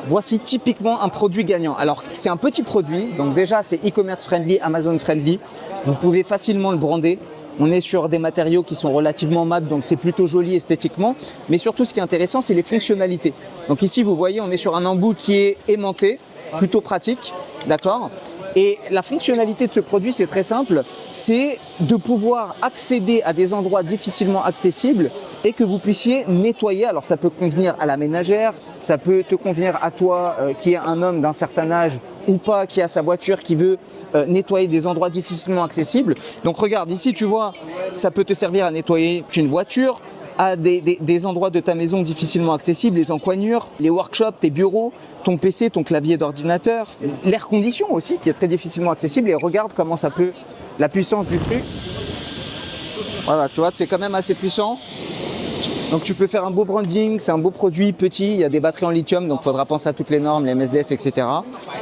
Voici typiquement un produit gagnant. Alors c'est un petit produit, donc déjà c'est e-commerce friendly, Amazon friendly. Vous pouvez facilement le brander. On est sur des matériaux qui sont relativement mat, donc c'est plutôt joli esthétiquement. Mais surtout, ce qui est intéressant, c'est les fonctionnalités. Donc ici, vous voyez, on est sur un embout qui est aimanté, plutôt pratique, d'accord ? Et la fonctionnalité de ce produit, c'est très simple, c'est de pouvoir accéder à des endroits difficilement accessibles et que vous puissiez nettoyer. Alors ça peut convenir à la ménagère, ça peut te convenir à toi qui est un homme d'un certain âge ou pas, qui a sa voiture, qui veut nettoyer des endroits difficilement accessibles. Donc regarde, ici tu vois, ça peut te servir à nettoyer une voiture, à des endroits de ta maison difficilement accessibles, les encoignures, les workshops, tes bureaux, ton PC, ton clavier d'ordinateur, l'air condition aussi qui est très difficilement accessible. Et regarde comment ça peut, la puissance du truc. Voilà, tu vois, c'est quand même assez puissant. Donc tu peux faire un beau branding, c'est un beau produit petit, il y a des batteries en lithium, donc il faudra penser à toutes les normes, les MSDS, etc.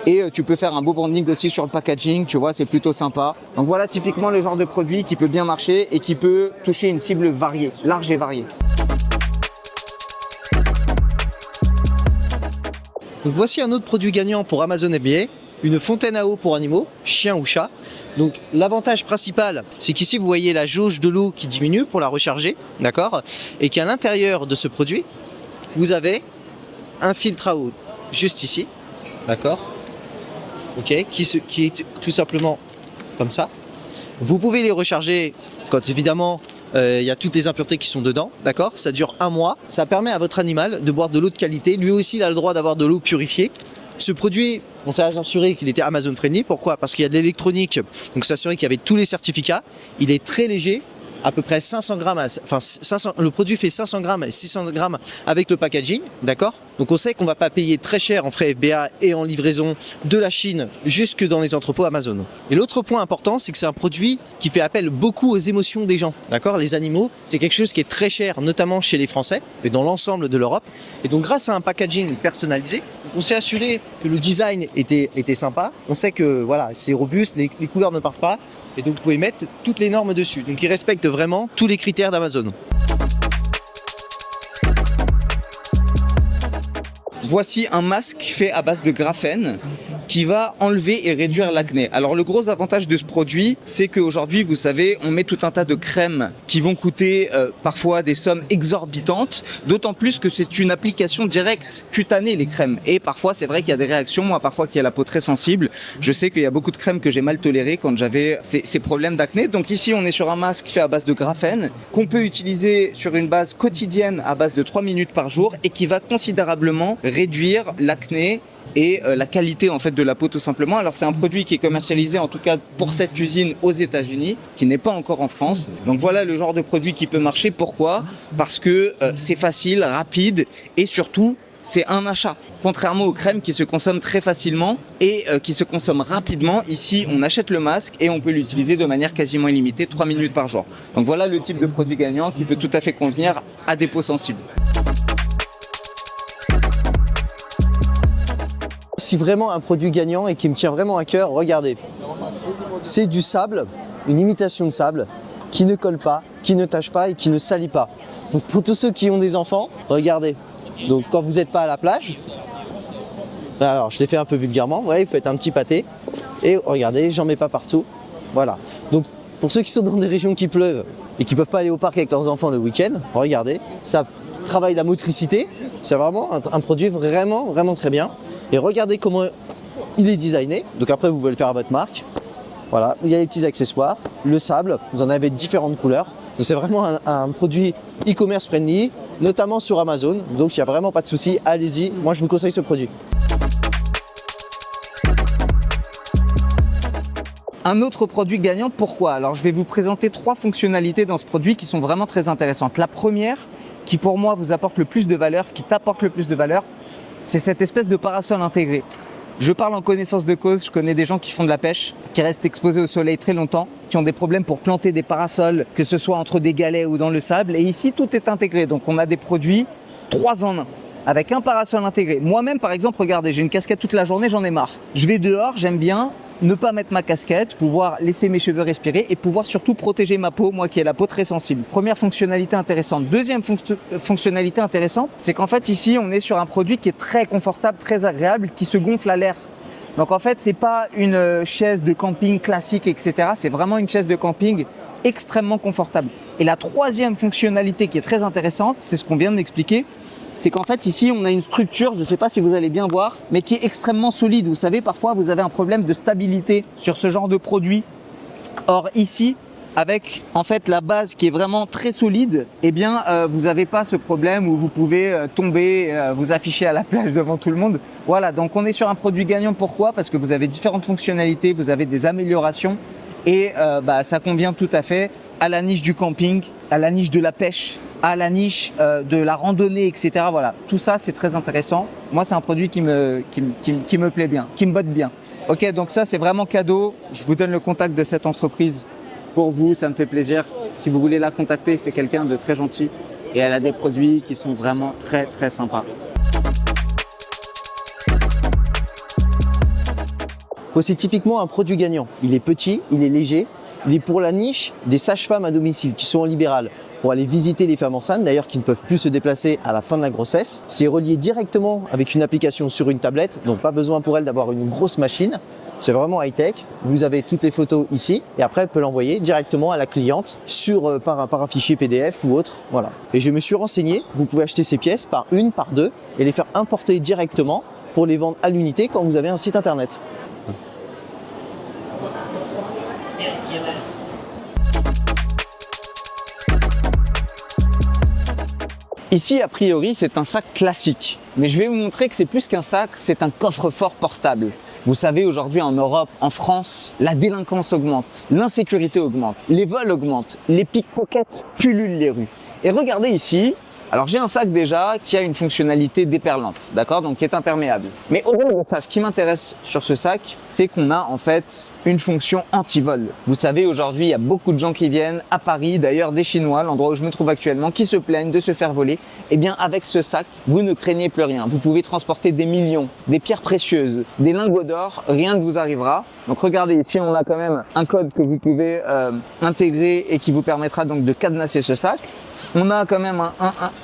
Et tu peux faire un beau branding aussi sur le packaging, tu vois, c'est plutôt sympa. Donc voilà typiquement le genre de produit qui peut bien marcher et qui peut toucher une cible variée, large et variée. Donc voici un autre produit gagnant pour Amazon FBA, une fontaine à eau pour animaux, chiens ou chats. Donc l'avantage principal, c'est qu'ici vous voyez la jauge de l'eau qui diminue pour la recharger, d'accord ? Et qu'à l'intérieur de ce produit, vous avez un filtre à eau juste ici, d'accord ? Ok, qui est tout simplement comme ça. Vous pouvez les recharger quand évidemment il y a toutes les impuretés qui sont dedans, d'accord ? Ça dure 1 mois. Ça permet à votre animal de boire de l'eau de qualité. Lui aussi, il a le droit d'avoir de l'eau purifiée. Ce produit, on s'est assuré qu'il était Amazon friendly. Pourquoi ? Parce qu'il y a de l'électronique, donc s'est assuré qu'il y avait tous les certificats. Il est très léger, à peu près 500 grammes, enfin 500, le produit fait 500 grammes et 600 grammes avec le packaging, d'accord ? Donc on sait qu'on ne va pas payer très cher en frais FBA et en livraison de la Chine jusque dans les entrepôts Amazon. Et l'autre point important, c'est que c'est un produit qui fait appel beaucoup aux émotions des gens, d'accord ? Les animaux, c'est quelque chose qui est très cher, notamment chez les Français et dans l'ensemble de l'Europe. Et donc grâce à un packaging personnalisé, on s'est assuré que le design était sympa. On sait que voilà, c'est robuste, les couleurs ne partent pas. Et donc vous pouvez mettre toutes les normes dessus. Donc il respecte vraiment tous les critères d'Amazon. Voici un masque fait à base de graphène qui va enlever et réduire l'acné. Alors le gros avantage de ce produit, c'est qu'aujourd'hui, vous savez, on met tout un tas de crèmes qui vont coûter parfois des sommes exorbitantes, d'autant plus que c'est une application directe cutanée, les crèmes. Et parfois, c'est vrai qu'il y a des réactions, moi parfois qui a la peau très sensible, je sais qu'il y a beaucoup de crèmes que j'ai mal tolérées quand j'avais ces problèmes d'acné. Donc ici, on est sur un masque fait à base de graphène, qu'on peut utiliser sur une base quotidienne à base de 3 minutes par jour et qui va considérablement réduire l'acné et la qualité en fait de la peau tout simplement. Alors c'est un produit qui est commercialisé en tout cas pour cette usine aux États-Unis, qui n'est pas encore en France. Donc voilà le genre de produit qui peut marcher. Pourquoi ? Parce que c'est facile, rapide et surtout c'est un achat. Contrairement aux crèmes qui se consomment très facilement et qui se consomment rapidement, ici on achète le masque et on peut l'utiliser de manière quasiment illimitée, 3 minutes par jour. Donc voilà le type de produit gagnant qui peut tout à fait convenir à des peaux sensibles. Si vraiment un produit gagnant et qui me tient vraiment à cœur, regardez. C'est du sable, une imitation de sable, qui ne colle pas, qui ne tache pas et qui ne salit pas. Donc pour tous ceux qui ont des enfants, regardez. Donc quand vous n'êtes pas à la plage, alors je l'ai fait un peu vulgairement, vous voyez, vous faites un petit pâté et regardez, j'en mets pas partout. Voilà. Donc pour ceux qui sont dans des régions qui pleuvent et qui ne peuvent pas aller au parc avec leurs enfants le week-end, regardez, ça travaille la motricité, c'est vraiment un produit vraiment très bien. Et regardez comment il est designé. Donc après, vous pouvez le faire à votre marque. Voilà, il y a les petits accessoires, le sable, vous en avez de différentes couleurs. Donc c'est vraiment un produit e-commerce friendly, notamment sur Amazon. Donc il n'y a vraiment pas de souci, allez-y. Moi, je vous conseille ce produit. Un autre produit gagnant, pourquoi ? Alors je vais vous présenter 3 fonctionnalités dans ce produit qui sont vraiment très intéressantes. La première, qui pour moi vous apporte le plus de valeur, qui t'apporte le plus de valeur, c'est cette espèce de parasol intégré. Je parle en connaissance de cause, je connais des gens qui font de la pêche, qui restent exposés au soleil très longtemps, qui ont des problèmes pour planter des parasols, que ce soit entre des galets ou dans le sable. Et ici, tout est intégré. Donc on a des produits 3 en 1, avec un parasol intégré. Moi-même, par exemple, regardez, j'ai une casquette toute la journée, j'en ai marre. Je vais dehors, j'aime bien ne pas mettre ma casquette, pouvoir laisser mes cheveux respirer et pouvoir surtout protéger ma peau, moi qui ai la peau très sensible. Première fonctionnalité intéressante. Deuxième fonctionnalité intéressante, c'est qu'en fait ici on est sur un produit qui est très confortable, très agréable, qui se gonfle à l'air. Donc en fait c'est pas une chaise de camping classique, etc. C'est vraiment une chaise de camping extrêmement confortable. Et la troisième fonctionnalité qui est très intéressante, c'est ce qu'on vient d'expliquer, c'est qu'en fait ici on a une structure, je ne sais pas si vous allez bien voir, mais qui est extrêmement solide. Vous savez, parfois vous avez un problème de stabilité sur ce genre de produit. Or ici, avec en fait la base qui est vraiment très solide, eh bien vous n'avez pas ce problème où vous pouvez tomber, vous afficher à la plage devant tout le monde. Voilà, donc on est sur un produit gagnant. Pourquoi? Parce que vous avez différentes fonctionnalités, vous avez des améliorations et ça convient tout à fait à la niche du camping, à la niche de la pêche, à la niche de la randonnée, etc. Voilà, tout ça c'est très intéressant. Moi c'est un produit qui me plaît bien, qui me botte bien. Ok, donc ça c'est vraiment cadeau. Je vous donne le contact de cette entreprise pour vous, ça me fait plaisir. Si vous voulez la contacter, c'est quelqu'un de très gentil et elle a des produits qui sont vraiment très très sympas. C'est typiquement un produit gagnant. Il est petit, il est léger. Il est pour la niche des sages-femmes à domicile qui sont en libéral pour aller visiter les femmes enceintes, d'ailleurs qui ne peuvent plus se déplacer à la fin de la grossesse. C'est relié directement avec une application sur une tablette, donc pas besoin pour elle d'avoir une grosse machine. C'est vraiment high-tech. Vous avez toutes les photos ici et après elle peut l'envoyer directement à la cliente par un fichier PDF ou autre. Voilà. Et je me suis renseigné, vous pouvez acheter ces pièces par une, par deux et les faire importer directement pour les vendre à l'unité quand vous avez un site internet. Ici, a priori, c'est un sac classique. Mais je vais vous montrer que c'est plus qu'un sac, c'est un coffre-fort portable. Vous savez, aujourd'hui en Europe, en France, la délinquance augmente, l'insécurité augmente, les vols augmentent, les pickpockets pullulent les rues. Et regardez ici, alors j'ai un sac déjà qui a une fonctionnalité déperlante, d'accord, donc qui est imperméable. Mais au-delà de ça, ce qui m'intéresse sur ce sac, c'est qu'on a en fait une fonction anti-vol. Vous savez, aujourd'hui, il y a beaucoup de gens qui viennent à Paris, d'ailleurs des Chinois, l'endroit où je me trouve actuellement, qui se plaignent de se faire voler. Eh bien, avec ce sac, vous ne craignez plus rien. Vous pouvez transporter des millions, des pierres précieuses, des lingots d'or, rien ne vous arrivera. Donc regardez, ici, on a quand même un code que vous pouvez intégrer et qui vous permettra donc de cadenasser ce sac. On a quand même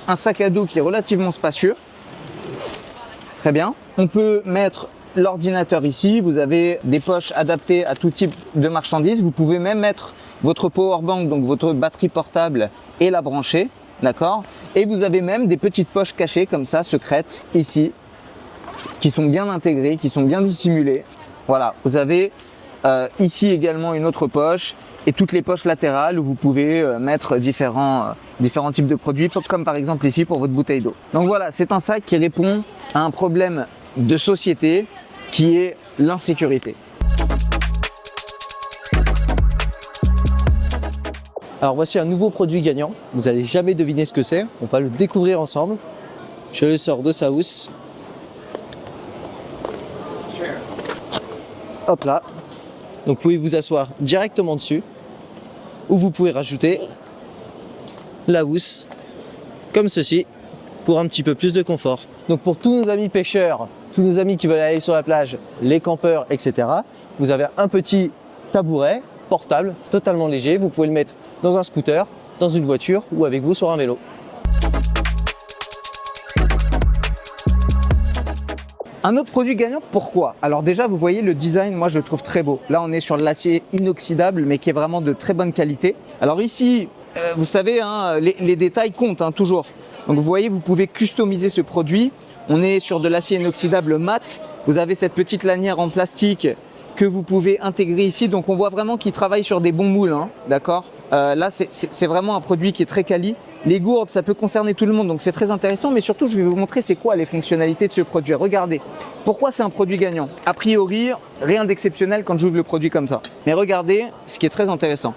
un sac à dos qui est relativement spacieux. Très bien. On peut mettre l'ordinateur ici, vous avez des poches adaptées à tout type de marchandises. Vous pouvez même mettre votre powerbank, donc votre batterie portable, et la brancher, d'accord? Et vous avez même des petites poches cachées comme ça, secrètes, ici, qui sont bien intégrées, qui sont bien dissimulées. Voilà, vous avez ici également une autre poche et toutes les poches latérales où vous pouvez mettre différents types de produits, comme par exemple ici pour votre bouteille d'eau. Donc voilà, c'est un sac qui répond à un problème de société qui est l'insécurité. Alors voici un nouveau produit gagnant. Vous n'allez jamais deviner ce que c'est. On va le découvrir ensemble. Je le sors de sa housse. Hop là. Donc vous pouvez vous asseoir directement dessus. Ou vous pouvez rajouter la housse comme ceci pour un petit peu plus de confort. Donc pour tous nos amis pêcheurs, tous nos amis qui veulent aller sur la plage, les campeurs, etc., vous avez un petit tabouret portable, totalement léger. Vous pouvez le mettre dans un scooter, dans une voiture ou avec vous sur un vélo. Un autre produit gagnant, pourquoi? Alors déjà, vous voyez le design, moi je le trouve très beau. Là, on est sur de l'acier inoxydable, mais qui est vraiment de très bonne qualité. Alors ici, vous savez, hein, les détails comptent hein, toujours. Donc vous voyez, vous pouvez customiser ce produit. On est sur de l'acier inoxydable mat. Vous avez cette petite lanière en plastique que vous pouvez intégrer ici. Donc on voit vraiment qu'il travaille sur des bons moules, hein, d'accord? Là, c'est vraiment un produit qui est très quali. Les gourdes, ça peut concerner tout le monde, donc c'est très intéressant. Mais surtout, je vais vous montrer c'est quoi les fonctionnalités de ce produit. Regardez, pourquoi c'est un produit gagnant? A priori, rien d'exceptionnel quand j'ouvre le produit comme ça. Mais regardez ce qui est très intéressant.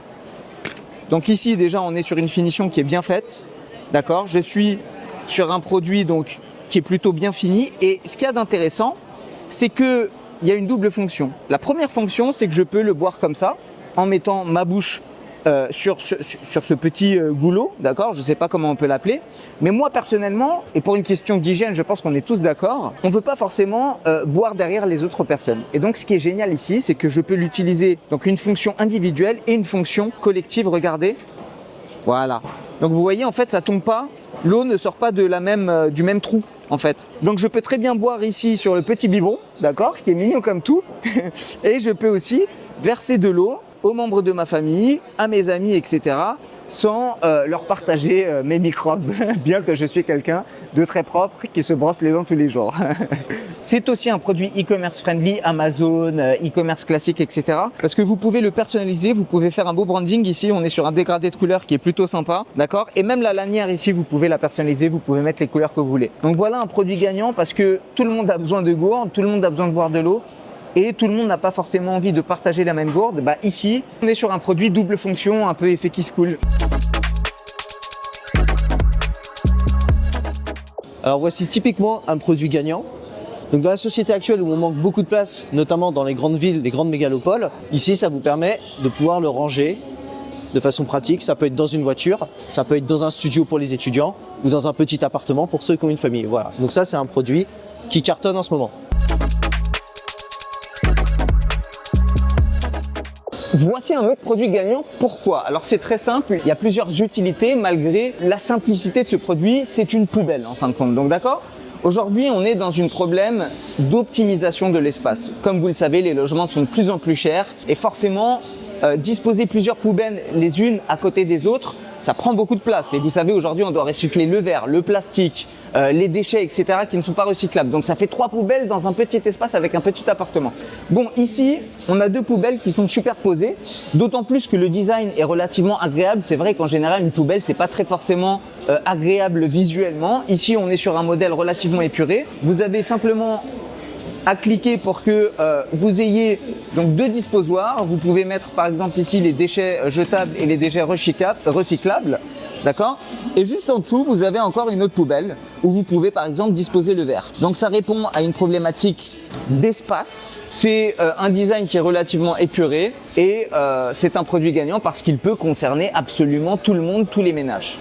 Donc ici, déjà, on est sur une finition qui est bien faite, d'accord? Je suis sur un produit donc qui est plutôt bien fini. Et ce qu'il y a d'intéressant, c'est qu'il y a une double fonction. La première fonction, c'est que je peux le boire comme ça, en mettant ma bouche sur ce petit goulot, d'accord? Je ne sais pas comment on peut l'appeler, mais moi personnellement, et pour une question d'hygiène, je pense qu'on est tous d'accord, on ne veut pas forcément boire derrière les autres personnes. Et donc ce qui est génial ici, c'est que je peux l'utiliser, donc une fonction individuelle et une fonction collective, regardez. Voilà. Donc vous voyez, en fait, ça tombe pas, l'eau ne sort pas du même trou, en fait. Donc je peux très bien boire ici sur le petit biberon, d'accord, qui est mignon comme tout, et je peux aussi verser de l'eau aux membres de ma famille, à mes amis, etc., sans leur partager mes microbes, bien que je suis quelqu'un de très propre qui se brosse les dents tous les jours. C'est aussi un produit e-commerce friendly, Amazon, e-commerce classique, etc. Parce que vous pouvez le personnaliser, vous pouvez faire un beau branding. Ici, on est sur un dégradé de couleurs qui est plutôt sympa, d'accord? Et même la lanière ici, vous pouvez la personnaliser, vous pouvez mettre les couleurs que vous voulez. Donc voilà un produit gagnant parce que tout le monde a besoin de gourde, tout le monde a besoin de boire de l'eau. Et tout le monde n'a pas forcément envie de partager la même gourde. Bah ici, on est sur un produit double fonction, un peu effet qui se coule. Alors voici typiquement un produit gagnant. Donc dans la société actuelle où on manque beaucoup de place, notamment dans les grandes villes, les grandes mégalopoles, ici ça vous permet de pouvoir le ranger de façon pratique. Ça peut être dans une voiture, ça peut être dans un studio pour les étudiants ou dans un petit appartement pour ceux qui ont une famille. Voilà. Donc ça c'est un produit qui cartonne en ce moment. Voici un autre produit gagnant. Pourquoi? Alors c'est très simple, il y a plusieurs utilités malgré la simplicité de ce produit, c'est une poubelle en fin de compte. Donc d'accord? Aujourd'hui, on est dans un problème d'optimisation de l'espace. Comme vous le savez, les logements sont de plus en plus chers et forcément, disposer plusieurs poubelles les unes à côté des autres, ça prend beaucoup de place. Et vous savez, aujourd'hui, on doit recycler le verre, le plastique, les déchets, etc. qui ne sont pas recyclables. Donc ça fait 3 poubelles dans un petit espace avec un petit appartement. Bon, ici, on a 2 poubelles qui sont superposées, d'autant plus que le design est relativement agréable. C'est vrai qu'en général, une poubelle, c'est pas très forcément agréable visuellement. Ici, on est sur un modèle relativement épuré. Vous avez simplement à cliquer pour que vous ayez donc 2 disposoirs. Vous pouvez mettre par exemple ici les déchets jetables et les déchets recyclables. D'accord? Et juste en dessous, vous avez encore une autre poubelle où vous pouvez par exemple disposer le verre. Donc ça répond à une problématique d'espace. C'est un design qui est relativement épuré et c'est un produit gagnant parce qu'il peut concerner absolument tout le monde, tous les ménages.